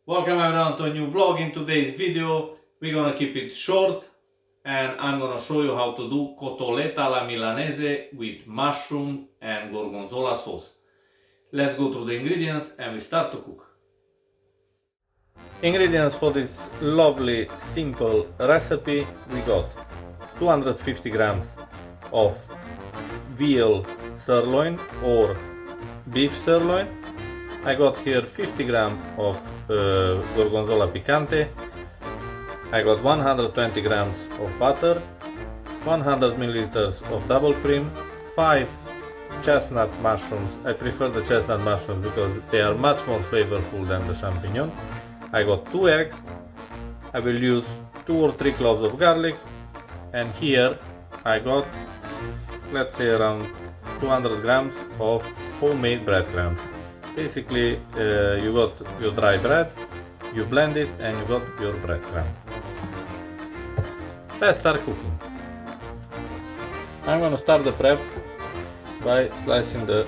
Welcome everyone to a new vlog. In today's video we're gonna keep it short and I'm gonna show you how to do cotoletta alla milanese with mushroom and gorgonzola sauce. Let's go through the ingredients and we start to cook. Ingredients for this lovely simple recipe: we got 250 grams of veal sirloin or beef sirloin. I got here 50 grams of gorgonzola picante. I got 120 grams of butter, 100 milliliters of double cream, 5 chestnut mushrooms. I prefer the chestnut mushrooms because they are much more flavorful than the champignon. I got 2 eggs. I will use 2 or 3 cloves of garlic, and here I got, let's say, around 200 grams of homemade breadcrumbs. Basically, you got your dry bread, you blend it, and you got your breadcrumb. Let's start cooking. I'm gonna start the prep by slicing the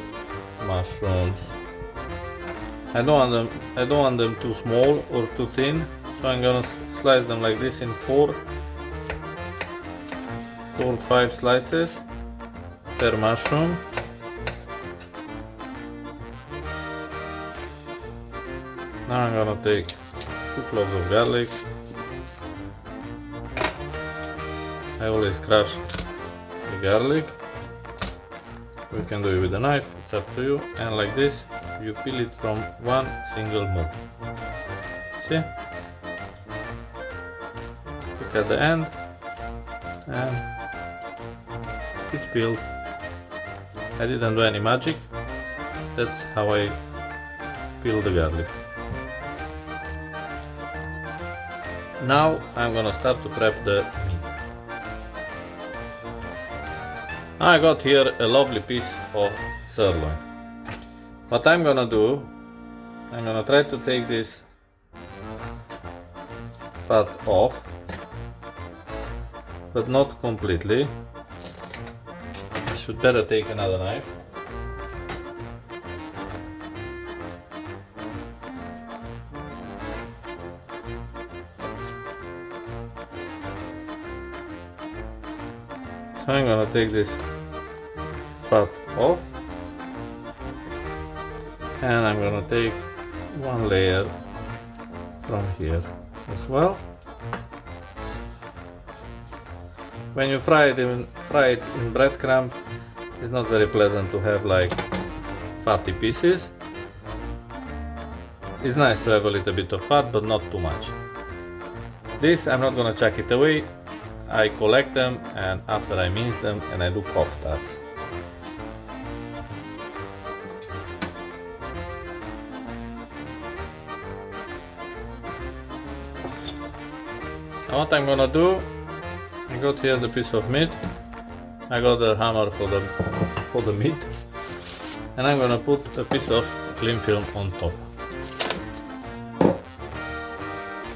mushrooms. I don't want them too small or too thin, so I'm gonna slice them like this in 4 or 5 slices per mushroom. Now I'm gonna take 2 cloves of garlic. I always crush the garlic. You can do it with a knife, it's up to you. And like this, you peel it from one single move. See? Look at the end, and it's peeled. I didn't do any magic. That's how I peel the garlic. Now I'm gonna start to prep the meat. I got here a lovely piece of sirloin. What I'm gonna do, I'm gonna try to take this fat off, but not completely. I should better take another knife. So I'm gonna take this fat off, and I'm gonna take one layer from here as well. When you fry it in breadcrumb, it's not very pleasant to have like fatty pieces. It's nice to have a little bit of fat, but not too much. This I'm not gonna chuck it away. I collect them, and after I mince them, and I do koftas. Now what I'm gonna do, I got here the piece of meat. I got the hammer for the meat, and I'm gonna put a piece of cling film on top.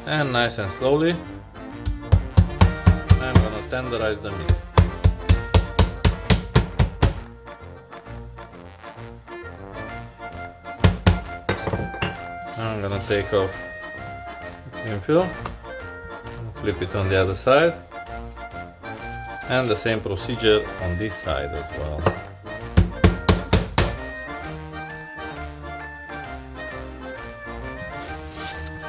And nice and slowly, I'm gonna tenderize the meat. I'm gonna take off the cling film, flip it on the other side, and the same procedure on this side as well.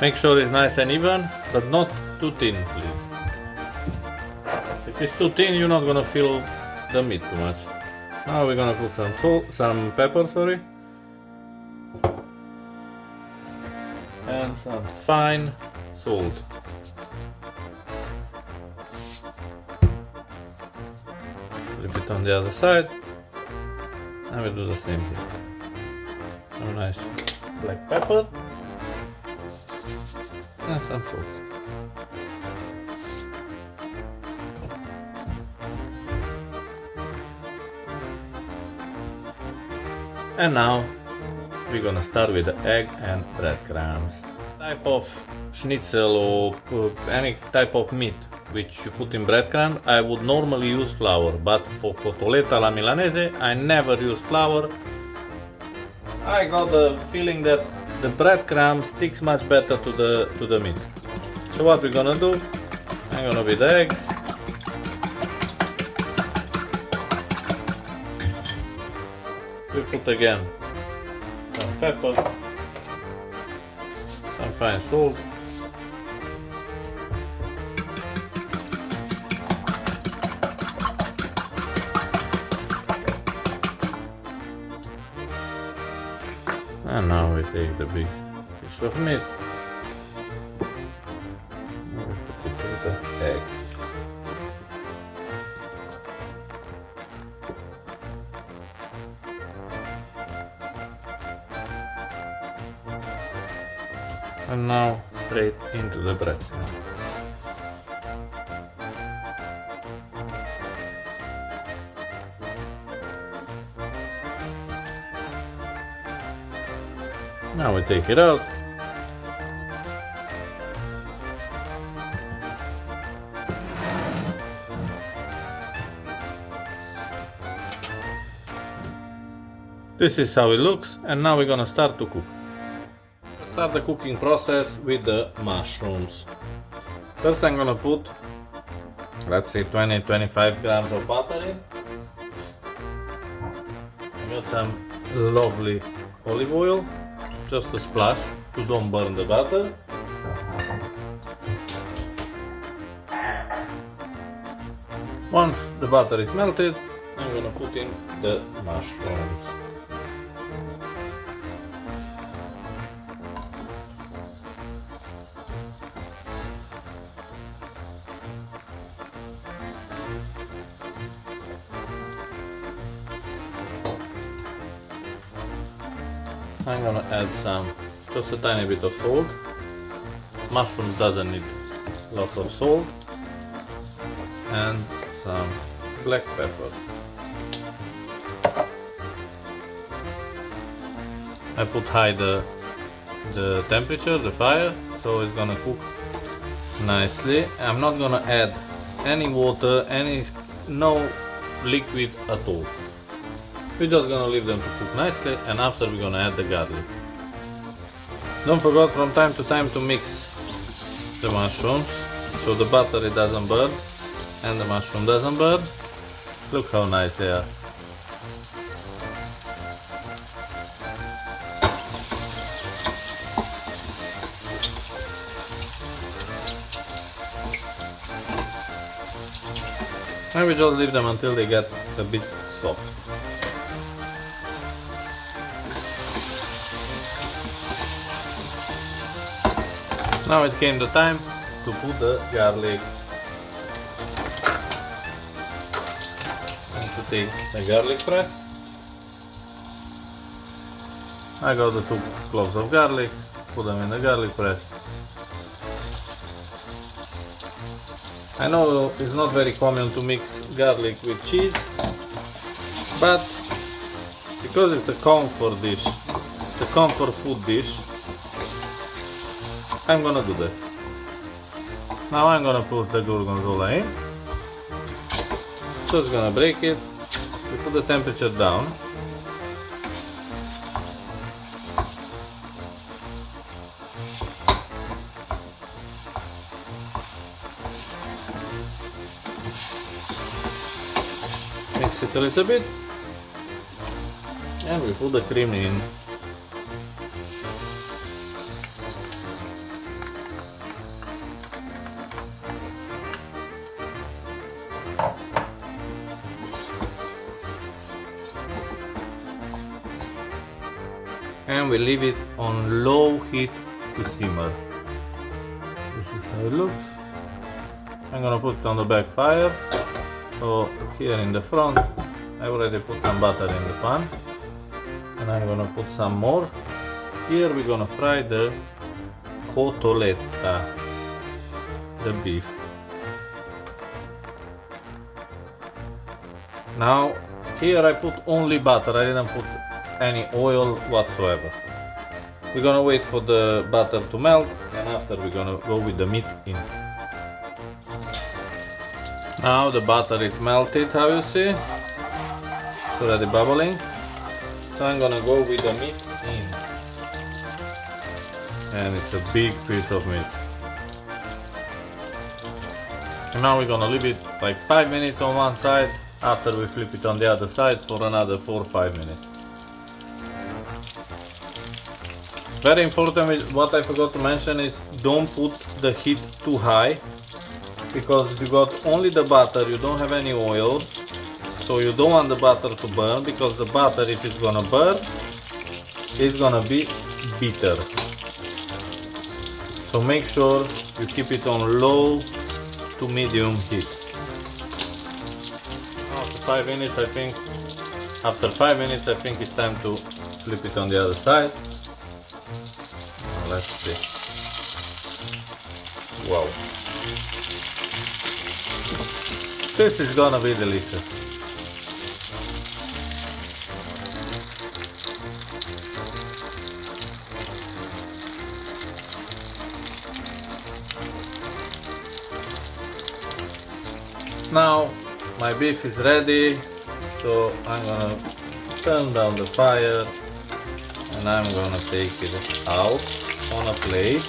Make sure it's nice and even, but not too thin, please. If it's too thin, you're not gonna feel the meat too much. Now we're gonna put some pepper, and some fine salt. Flip it on the other side, and we'll do the same thing. Some nice black pepper and some salt. And now we're gonna start with the egg and breadcrumbs. Type of schnitzel or any type of meat which you put in breadcrumb, I would normally use flour, but for cotoletta alla milanese I never use flour. I got the feeling that the breadcrumb sticks much better to the meat. So what we're gonna do, I'm gonna beat the eggs. We put again some pepper, some fine salt, and now we take the big piece of meat. And we put it to the egg. And now straight into the bread. Now we take it out. This is how it looks, and now we're gonna start to cook. Start the cooking process with the mushrooms. First I'm gonna put, let's say 20-25 grams of butter in. I got some lovely olive oil, just a splash to don't burn the butter. Once the butter is melted, I'm gonna put in the mushrooms. I'm gonna add just a tiny bit of salt. Mushrooms doesn't need lots of salt. And some black pepper. I put high the temperature, the fire, so it's gonna cook nicely. I'm not gonna add any water, no liquid at all. We're just gonna leave them to cook nicely, and after we're gonna add the garlic. Don't forget from time to time to mix the mushrooms so the butter it doesn't burn and the mushroom doesn't burn. Look how nice they are. And we just leave them until they get a bit soft. Now it came the time to put the garlic. And to take the garlic press. I got the 2 cloves of garlic, put them in the garlic press. I know it's not very common to mix garlic with cheese, but because it's a comfort dish, it's a comfort food dish, I'm gonna do that. Now I'm gonna put the gorgonzola in. Just gonna break it. We put the temperature down. Mix it a little bit. And we put the cream in. And we leave it on low heat to simmer. This is how it looks. I'm gonna put it on the back fire. So here in the front I already put some butter in the pan, and I'm gonna put some more. Here we're gonna fry the cotoletta, the beef. Now here I put only butter, I didn't put any oil whatsoever. We're gonna wait for the butter to melt, and after we're gonna go with the meat in. Now the butter is melted, how you see? It's already bubbling. So I'm gonna go with the meat in. and it's a big piece of meat. And now we're gonna leave it like 5 minutes on one side after we flip it on the other side for another 4 or 5 minutes. Very important, what I forgot to mention is don't put the heat too high, because if you got only the butter, you don't have any oil, so you don't want the butter to burn, because the butter, if it's gonna burn, it's gonna be bitter. So make sure you keep it on low to medium heat. After 5 minutes I think it's time to flip it on the other side. Now let's see. Wow. This is gonna be delicious. Now my beef is ready, so I'm gonna turn down the fire and I'm gonna take it out on a plate.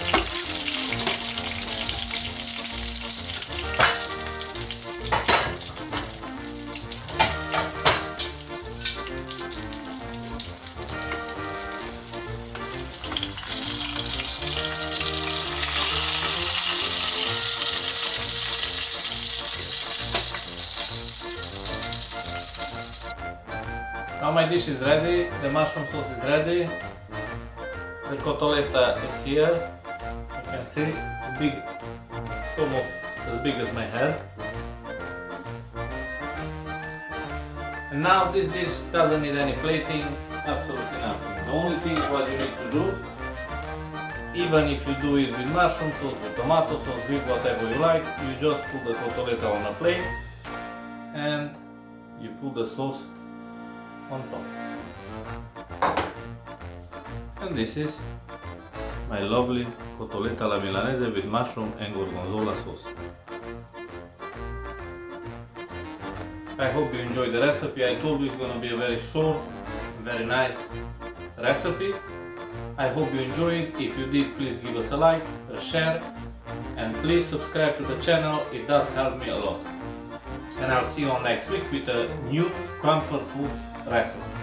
Now my dish is ready, the mushroom sauce is ready, the cotoletta is here, you can see, big, almost as big as my head. And now this dish doesn't need any plating, absolutely nothing. The only thing what you need to do, even if you do it with mushroom sauce, with tomato sauce, with whatever you like, you just put the cotoletta on a plate and you put the sauce on top. And this is my lovely cotoletta alla milanese with mushroom and gorgonzola sauce. I hope you enjoyed the recipe. I told you it's gonna be a very short, very nice recipe. I hope you enjoyed it. If you did, please give us a like, a share, and please subscribe to the channel. It does help me a lot. And I'll see you on next week with a new comfort food recipe.